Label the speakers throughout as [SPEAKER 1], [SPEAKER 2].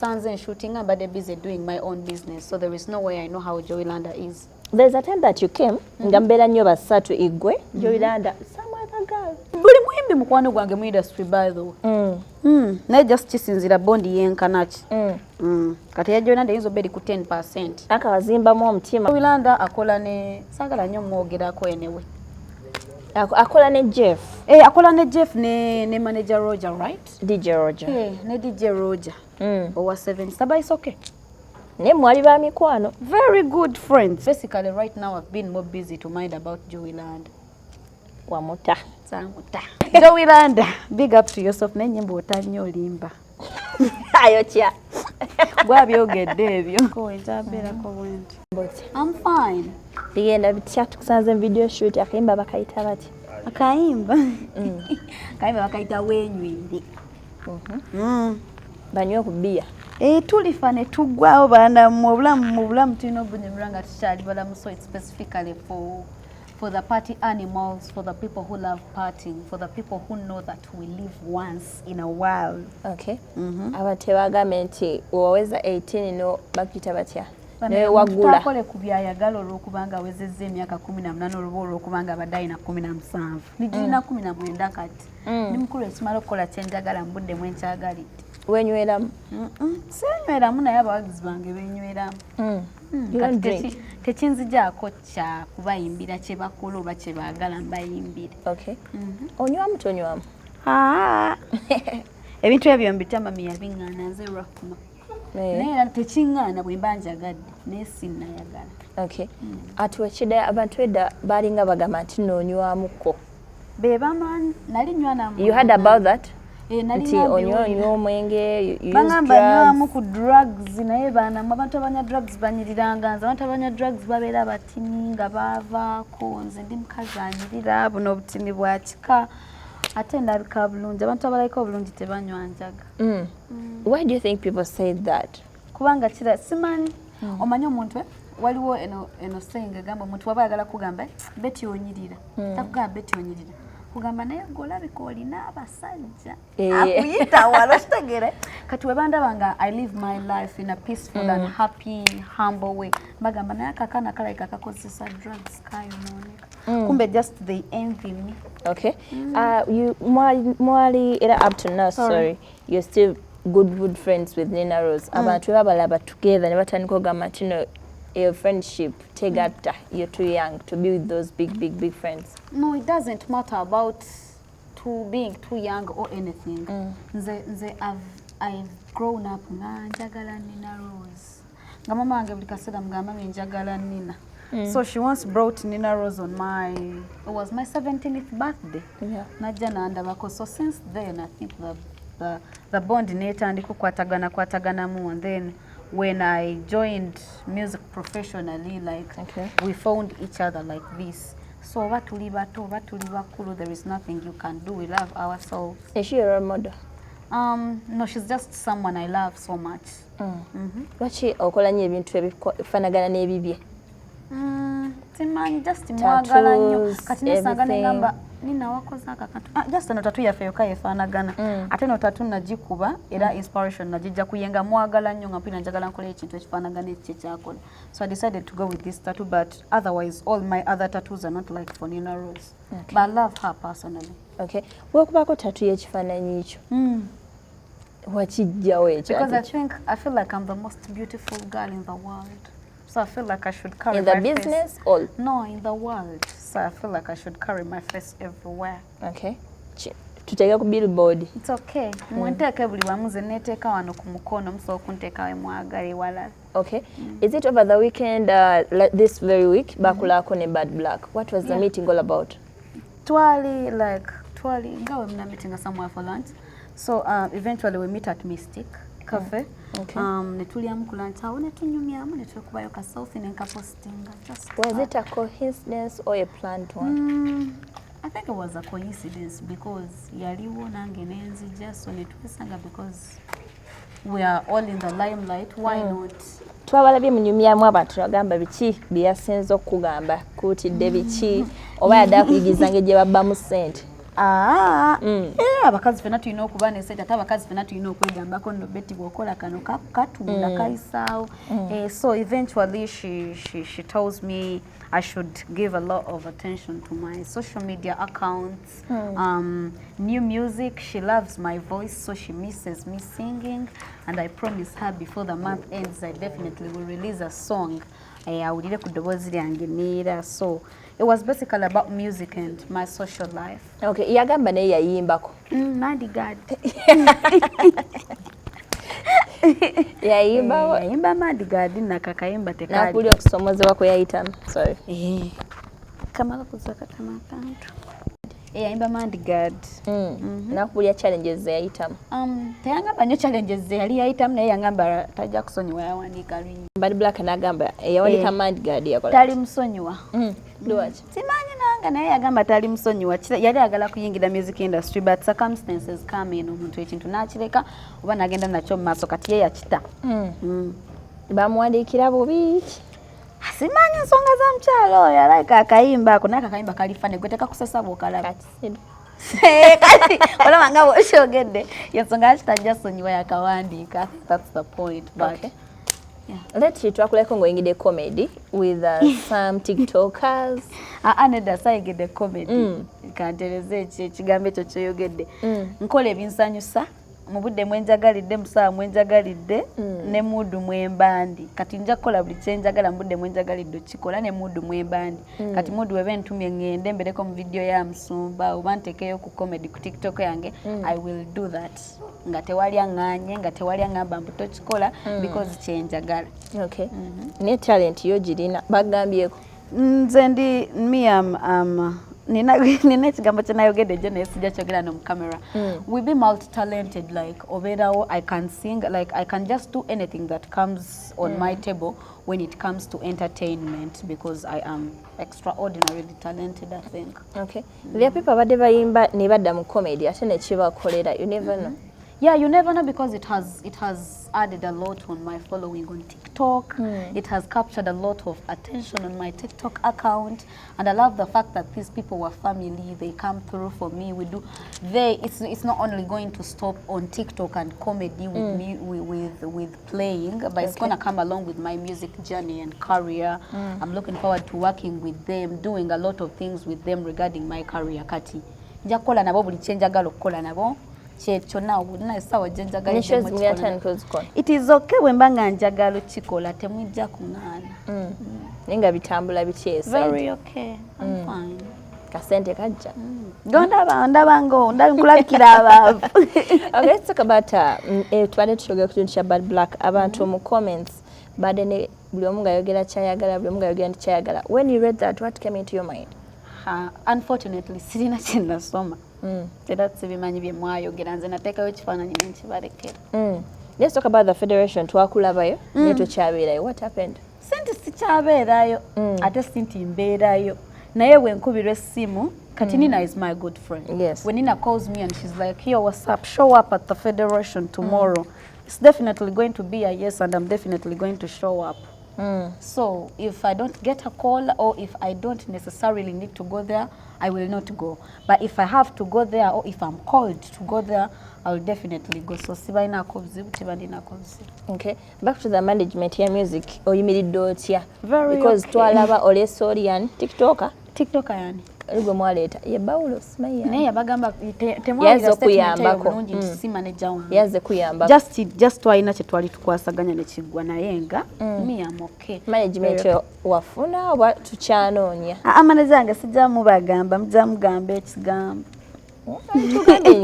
[SPEAKER 1] Sanze shooting, but they're busy doing my own business, so there is no way I know how Jowy Landa is.
[SPEAKER 2] There's a time that you came, ngambera nnyo basatu igwe, Jowy Landa, some other girl.
[SPEAKER 1] Buli muhimbi mukwano gwange mu industry by the way. Naye just kisinzira bondi yenkanaki. Kati ya Jowy Landa yinza obedi ku 10%.
[SPEAKER 2] Akawazimbamu omutima.
[SPEAKER 1] Jowy Landa akola ne sagala nnyo mwogerako enewe.
[SPEAKER 2] Akola ne Jeff.
[SPEAKER 1] Akola ne Jeff ne manager Roger, right?
[SPEAKER 2] DJ Roger.
[SPEAKER 1] Ne DJ Roger. Owa 7 Star, it's okay.
[SPEAKER 2] Ne mwali ba mikwano.
[SPEAKER 1] Very good friends. Basically right now I've been more busy to mind about Jowy Landa.
[SPEAKER 2] Wamuta.
[SPEAKER 1] Samuta. Jowy Landa, big up to yourself. Nenyimbo otannyo limba.
[SPEAKER 2] Ayo kya.
[SPEAKER 1] Gwa byogedde ebyo. Ko entabera ko bwenti. I'm fine.
[SPEAKER 2] Bigenda bitya tukusanze video shoot akayimba bakayita bati.
[SPEAKER 1] Akayimba. Akayimba bakayita Wenywere.
[SPEAKER 2] Banywa ku bia.
[SPEAKER 1] Tulifa ne tugwawo bana mu bulamu tulina obunyumira tukyali balamu, so it's specifically for the party animals, for the people who love partying, for the people who know that we live once in a while.
[SPEAKER 2] Okay. Abate bagambe nti waweza 18 no bakita batya. Ne wagula.
[SPEAKER 1] Takole kubyayagala olwokubanga wezezza emyaka 18 olwokubanga baddayi na 17. Nijina 19 kati. Ni mukulu esimala okukola kyenjagala mbudde mu enkyagalidde.
[SPEAKER 2] Wenyweramu?
[SPEAKER 1] Senyweramu naye abawagizi bange benyweramu. Tekinzijaako kya kubayimbira kye bakola oba kye baagala mbayimbire.
[SPEAKER 2] Okay. Onywamu tonywamu?
[SPEAKER 1] Ebintu ebyo mbitama yabiŋŋaana nze lwakuma. Naye era tekiŋŋaana bwe mba njagadde naye sinnayagala.
[SPEAKER 2] Okay. Ati wekida abantu edda balinga bagamba nti noonywamuko.
[SPEAKER 1] Be bamanyi nali nywa namu.
[SPEAKER 2] You heard about that?
[SPEAKER 1] Nti
[SPEAKER 2] onywa omwenge, you use drugs.
[SPEAKER 1] Bangamba nywamu ku drugs naye bana abantu abanya drugs banyiriranga nze abantu abanya drugs babeera batini nga baavaako nze ndi mukazi anyirira buno obutini bwa kika ate ndabika bulungi abantu abalayika obulungi tebanywa njaga.
[SPEAKER 2] Why do you think people say that?
[SPEAKER 1] Kubanga kira simanyi omanyi omuntu waliwo eno saying egamba omuntu waba ayagala kugamba beti onyirira takugamba beti onyirira kugamba naye golabika olina abasajja akuyita wala kitegere kati webandabanga I live my life in a peaceful and happy humble way bagamba naye akakana kalayika kakozesa drugs kayonooneka kumbe just they envy me.
[SPEAKER 2] Okay. You mwali era up to now, sorry, you're still good friends with Nina Rose. Abantu babalaba together ne batandika ogamba nti your friendship tegata, you're too young to be with those big friends.
[SPEAKER 1] No, it doesn't matter about being too young or anything. I've grown up nga njagala Nina Rose. Nga mama wange buli kaseera mugamba njagala Nina. So she once brought Nina Rose on it was my 17th birthday.
[SPEAKER 2] Yeah.
[SPEAKER 1] Najja nandabako. So since then I think the bond netandika kwataganamu, and then when I joined music professionally, we found each other like this. So batuli bato batuli bakulu, there is nothing you can do. We love ourselves.
[SPEAKER 2] Is she a role model?
[SPEAKER 1] No, she's just someone I love so much.
[SPEAKER 2] Lwaki okola nnyo ebintu ebifanagana n'ebibye?
[SPEAKER 1] Timanyi just mwagala nnyo kati nesanga nengamba Nina wakoze akakantu just no tatu yaffe yoka yefaanagana ate no tatu nagikuba era inspiration najijja kuyenga mwagala nnyo nga mpina njagala nkole ekintu ekifaanagana ekyo kyakola. So I decided to go with this tattoo, but otherwise all my other tattoos are not like for Nina Rose. Okay. But I love her personally.
[SPEAKER 2] Okay. Wekubako tattoo y'ekifaananyi ekyo? Wakijjawo ekyo?
[SPEAKER 1] Because I feel like I'm the most beautiful girl in the world. So I feel like I should carry
[SPEAKER 2] in
[SPEAKER 1] my
[SPEAKER 2] the business face. All?
[SPEAKER 1] No, in the world. So I feel like I should carry my face everywhere.
[SPEAKER 2] Okay. Tutega ku billboard.
[SPEAKER 1] It's okay. Mwenteke buli wamuze neteka wano ku mukono mso kunteka we mwagale wala.
[SPEAKER 2] Okay. Is it over the weekend this very week bakulako ne Bad Black? What was the meeting all about? Twali ngawe mna meeting somewhere for lunch. So eventually we meet at Mystic Cafe. Okay. Netuliamu ku lunch awo netunyumyamu netukubayo ka selfie nenka postinga. Was it a coincidence or a planned one? I think it was a coincidence because yaliwo nange nenzija so netubisanga because we are all in the limelight. Why not? Twabalabye munyumyamu abantu bagamba biki byasenzo okugamba kutidde biki oba yadda kuyigizanga gye babbamu ssente.
[SPEAKER 1] abakazi fena tulina okuba nesente ate abakazi fena tulina okwegambako nno Betty bw'okola kano katunda kayisaawo. So eventually she tells me I should give a lot of attention to my social media accounts. New music, she loves my voice, so she misses me singing, and I promise her before the month ends I definitely will release a song. Awulire ku ddoboozi lyange neera. So it was basically about music and my social life.
[SPEAKER 2] Okay, yagamba naye yayimbako.
[SPEAKER 1] Mandigad.
[SPEAKER 2] Yayimbawo.
[SPEAKER 1] Yayimba Mandigad nakakayimba tekali.
[SPEAKER 2] Nakuli okusomozebwa kwe yayitamu. Sorry.
[SPEAKER 1] Kamala kuzaka kamakantu. Yayimba Mandigad.
[SPEAKER 2] Nakuli challenges yayitamu.
[SPEAKER 1] Teyangamba nnyo challenges yali yayitamu naye yangamba tajja kusonyiwa yawandiika lwinyi.
[SPEAKER 2] Bad Black nagamba yawandiika Mandigad yakola.
[SPEAKER 1] Tali musonyiwa.
[SPEAKER 2] Lwaki?
[SPEAKER 1] Simanyi nanga naye yagamba tali musonyiwa. Yali ayagala kuyingira music industry but circumstances come in omuntu ekintu n'akireka oba n'agenda nakyo mu maaso kati ye yakita.
[SPEAKER 2] Bamuwandiikira bubi.
[SPEAKER 1] Simanyi nsonga za mukyalo oyo like akayimba ako n'akakayimba kalifane gwe tekakusesa bw'okalaba. Kati olaba nga bw'okyogedde y'ensonga lwaki tajja sonyiwa yakawandiika. That's the point. But
[SPEAKER 2] okay. Let's twakuleko ngoyingide comedy with some TikTokers.
[SPEAKER 1] Nedda sayingidde comedy. Kantereze ekigambo ekyo kyoyogedde. Nkola ebinsanyusa mu budde mwenjagalidde mu ssaawa mwenjagalidde ne mudu mwembandi. Kati nja kukola buli kyenjagala mu budde mwenjagalidde okikola ne mudu mwembandi. Kati mudu weba entumye ngende mbereko mu video ya Musumba oba ntekeyo ku comedy ku TikTok yange, I will do that. Nga tewali aŋŋaanye, nga tewali aŋŋamba mbu tokikola because kyenjagala.
[SPEAKER 2] Okay. Ne talent yo girina bagambyeko.
[SPEAKER 1] Nze ndi nina ekigambo kye nayogedde gye naye sijja kyogera no mu camera. We be multi-talented, like obeerawo I can sing, like I can just do anything that comes on my table when it comes to entertainment because I am extraordinarily talented, I think.
[SPEAKER 2] Okay. There people abadde bayimba ne badda mu comedy ate ne kibakolera, you never know.
[SPEAKER 1] Yeah, you never know because it has added a lot on my following on TikTok. It has captured a lot of attention on my TikTok account, and I love the fact that these people were family. They come through for me. It's not only going to stop on TikTok and comedy with me with playing, but it's gonna come along with my music journey and career. I'm looking forward to working with them, doing a lot of things with them regarding my career. Kati nja kukola nabo buli kyenjagala okukola nabo. It is okay when banga njagala chikola temwijja kuŋŋaana.
[SPEAKER 2] Ninga bitambula bikyesa.
[SPEAKER 1] Very okay. I'm fine.
[SPEAKER 2] Kasente kajja.
[SPEAKER 1] Ndabango nkulabikira abaavu.
[SPEAKER 2] Okay, let's talk about twade tushogera ku kintu kya Bad Black abantu mu comments bade ne buli omu nga yogera kyayagala buli omu nga yogera kyayagala. When you read that, what came into your mind?
[SPEAKER 1] Unfortunately sirina kye nasoma. Let's
[SPEAKER 2] talk about the federation. Twakulabayo neto kyabeerayo. What happened?
[SPEAKER 1] Sente sikyabeerayo ate sinti mbeerayo naye wenkubirwa essimu kati Nina is my good friend.
[SPEAKER 2] Yes.
[SPEAKER 1] When Nina calls me and she's like, "Here, what's up? Show up at the federation tomorrow." It's definitely going to be a yes, and I'm definitely going to show up. So if I don't get a call or if I don't necessarily need to go there, I will not go. But if I have to go there or if I'm called to go there, I'll definitely go. So sibaina kobuzibu tibandina kobuzibu.
[SPEAKER 2] Okay. Back to the management here music. Oyimiridde otya?
[SPEAKER 1] Very
[SPEAKER 2] because
[SPEAKER 1] okay.
[SPEAKER 2] Twalaba Ole Sorian TikToker.
[SPEAKER 1] TikToker yani.
[SPEAKER 2] Aligo mwaleta. Ye Bawulo Smaya.
[SPEAKER 1] Ne yabagamba temwalira statement eyo bulungi nti si manager wange.
[SPEAKER 2] Yazze kuyamba.
[SPEAKER 1] Just twalina kye twali tukwasaganya ne kiggwa naye nga me am okay.
[SPEAKER 2] Management wafuna oba tukyanoonya.
[SPEAKER 1] Manager wange sijja mubagamba mujja mugamba ekigambo.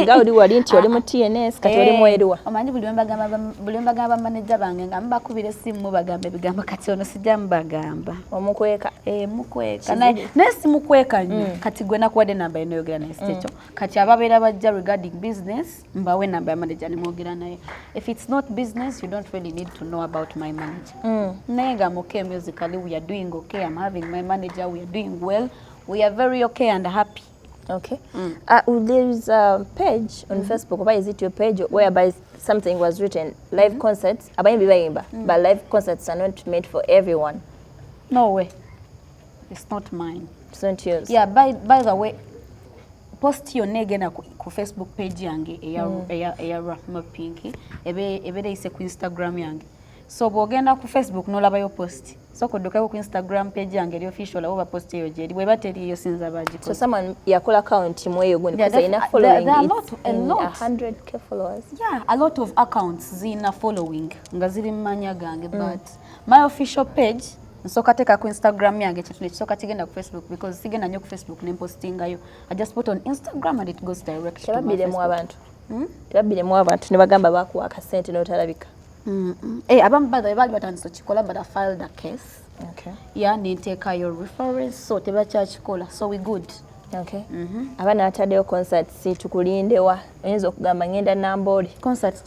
[SPEAKER 2] Nga oli wali nti oli mu TNS kati oli mweruwa.
[SPEAKER 1] Omanyi buli mbagamba manager bange nga mbakubira essimu mubagamba ebigambo kati ono sijja mubagamba.
[SPEAKER 2] Omukweka.
[SPEAKER 1] Mukweka. Naye si mukweka nnyo kati gwe nakuwadde namba eno yogera naye sikyo. Kati ababeera bajja regarding business mbawe namba ya manager ne mwogera naye. If it's not business you don't really need to know about my manager. Naye nga I'm okay musically, we are doing okay. I'm having my manager, we are doing well. We are very okay and happy.
[SPEAKER 2] Okay. There is a page on Facebook, or is it your page, whereby something was written, live concerts, but live concerts are not made for everyone.
[SPEAKER 1] No way. It's not mine.
[SPEAKER 2] It's not yours.
[SPEAKER 1] Yeah, by the way, post yonna egenda ku Facebook page yange eya Rahma Pinky ebe ise ku Instagram yange. So bwogenda ku Facebook nolabayo post. So kodokako ku Instagram page yange eri official abo ba post eyo je bwe bateri iyo sinza baji.
[SPEAKER 2] So someone yakola account mweyo goni because ina following
[SPEAKER 1] there are a lot
[SPEAKER 2] 100k followers.
[SPEAKER 1] Yeah, a lot of accounts zina following nga ziri mmanya gange but my official page nsoka teka ku Instagram yange kyetune kisoka kigenda ku Facebook because sigenda nnyo ku Facebook ne postinga yo. I just put on Instagram and it goes direct to my Facebook.
[SPEAKER 2] Tebabiremu abantu ne bagamba bakuwa akasente n'otalabika.
[SPEAKER 1] Abamu bali batandise kikola but I filed a case.
[SPEAKER 2] Okay.
[SPEAKER 1] Yeah, need take your reference so tebakyakikola so we good.
[SPEAKER 2] Okay. Abana ataddeyo concert si tukulindewa oyinza okugamba ngenda Namboli.
[SPEAKER 1] Concert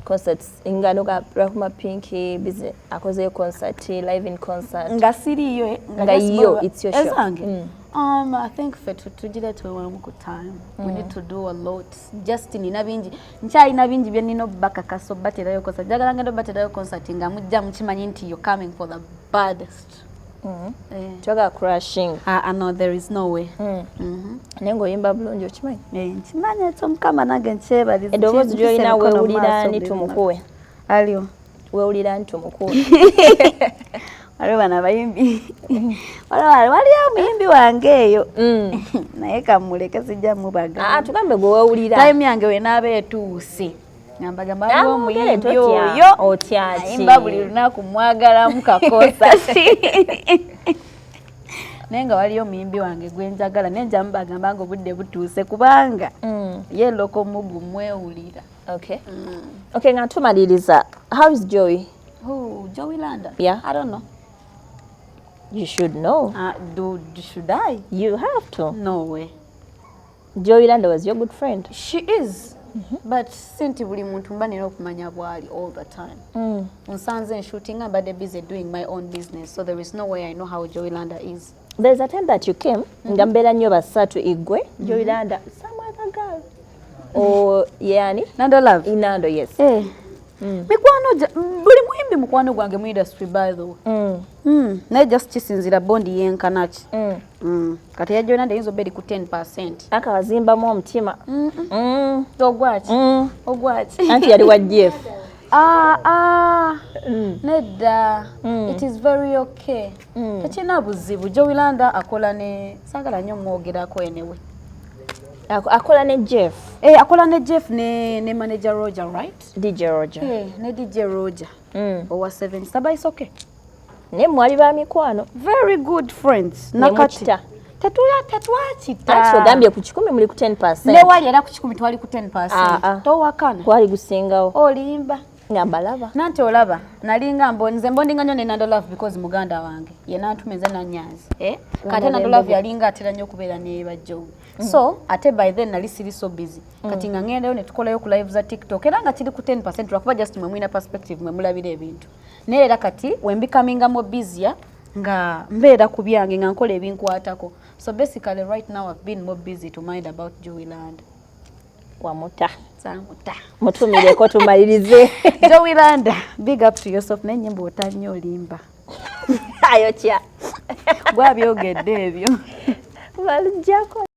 [SPEAKER 2] Concerts ingano ga Rahma Pinky busy akoze concert live in concert.
[SPEAKER 1] Nga siriyo
[SPEAKER 2] nga yo it's your show.
[SPEAKER 1] I think for tujile to time. We need to do a lot. Just nina bingi. Nchai na bingi bya nino bakaka so baterayo concert. Jagala ngendo baterayo concert nga mujja mukimanyi nti you're coming for the baddest.
[SPEAKER 2] Toga crashing.
[SPEAKER 1] I know there is no way.
[SPEAKER 2] Nengo yimba bulungi okimanyi.
[SPEAKER 1] Nkimanyi to mukama nange nkyebaliza.
[SPEAKER 2] Edobozi lyolina weewulira ni tumukuwe.
[SPEAKER 1] Alio.
[SPEAKER 2] Weewulira ni tumukuwe.
[SPEAKER 1] Waliwo bana bayimbi. Waliwo muyimbi wange eyo. Naye kamuleke sijja mubaga.
[SPEAKER 2] Tugambe gwe weewulira.
[SPEAKER 1] Time yange we naabe etuuse. Ngamba waliwo muyimbi oyo.
[SPEAKER 2] Otyaki.
[SPEAKER 1] Ayimba buli lunaku mwagalamu kakosa. Nenga waliyo muyimbi wange gwe njagala nenja mbagamba ngo budde butuuse kubanga ye loko mugu mwewulira.
[SPEAKER 2] Okay. Okay, nga tumaliriza. How is Jowy?
[SPEAKER 1] Oh, Jowy Landa?
[SPEAKER 2] Yeah.
[SPEAKER 1] I don't know.
[SPEAKER 2] You should know.
[SPEAKER 1] Should I?
[SPEAKER 2] You have to.
[SPEAKER 1] No way.
[SPEAKER 2] Jowy Landa was your good friend.
[SPEAKER 1] She is. But sinti buli muntu mbanira okumanya bwali all the time. Unsanze shooting abade busy doing my own business. So there is no way I know how Jowy Landa is.
[SPEAKER 2] There's a time that you came, ngambera nnyo basatu igwe, Jowy Landa, some other girl. Or yani?
[SPEAKER 1] Nando Love?
[SPEAKER 2] Nando, yes.
[SPEAKER 1] Mikwano, buli muhimbi mukwano gwange mu industry by the way. Naye just kisinzira bondi yenkanachi. Kati ya Jowy Landa yinza obedi ku 10%.
[SPEAKER 2] Aka wazimbamu omutima.
[SPEAKER 1] Ogwachi? Ogwachi?
[SPEAKER 2] Anti yali wa Jeff.
[SPEAKER 1] Nedda. It is very okay. Tekina buzibu. Jowy Landa akola ne sagala nnyo mwogerako enewe.
[SPEAKER 2] Akola ne Jeff.
[SPEAKER 1] Akola ne Jeff ne manager Roger, right?
[SPEAKER 2] DJ Roger.
[SPEAKER 1] Ne DJ Roger. Owa 7 Saba is okay.
[SPEAKER 2] Ne mwali ba mikwano.
[SPEAKER 1] Very good friends.
[SPEAKER 2] Nakati.
[SPEAKER 1] Tetwachita.
[SPEAKER 2] Ati ogambye ku 10 muli ku 10%.
[SPEAKER 1] Ne wali era ku 10 twali ku 10%. Towakana.
[SPEAKER 2] Kwali gusingawo.
[SPEAKER 1] Olimba.
[SPEAKER 2] Ngabalaba.
[SPEAKER 1] Nanti olaba. Nalinga nze mbondinga nnyo ne Nando Love because muganda wange. Ye nantumeze na Nyanzi. Kati Nando Love yalinga atera nnyo kubeera ne ba Jowy. So ate by then nali siri so busy. Kati nga ngendayo ne tukolayo ku live za TikTok. Era nga kiri ku 10% lwakuba just mwe mwina perspective mwe mulabira ebintu. Naye era kati when becoming more busier nga mbeera ku byange nga nkola ebinkwatako. So basically right now I've been more busy to mind about Jowy Landa.
[SPEAKER 2] Wamuta.
[SPEAKER 1] Samuta.
[SPEAKER 2] Mutumireko tumalirize.
[SPEAKER 1] Jowy Landa, big up to yourself n'ennyimba otannyo olimba.
[SPEAKER 2] Ayo kya.
[SPEAKER 1] Gwa byogedde ebyo.
[SPEAKER 2] Balijjako.